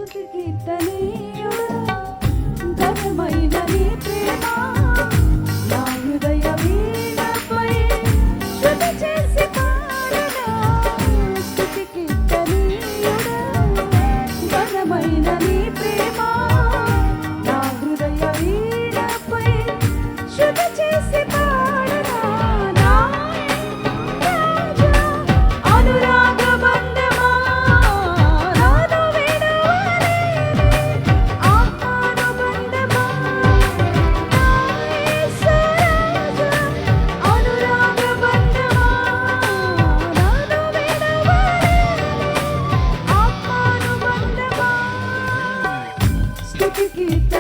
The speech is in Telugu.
స్తుతి కీర్తనీయుడా ఘనమైన నీ ప్రేమ నా హృదయ వీణపై శృతి చేసి పాడనా స్తుతి కీర్తనీయుడా ఘనమైన నీ ప్రేమ నా హృదయ వీణపై శృతి చేసి పాడనా నా రాజా అనురాగ బంధమా నాను విడువలేని ఆహానుబంధమా నా యేసు రాజా అనురాగ బంధమా నాను విడువలేని ఆహానుబంధమా స్తుతి కీర్తన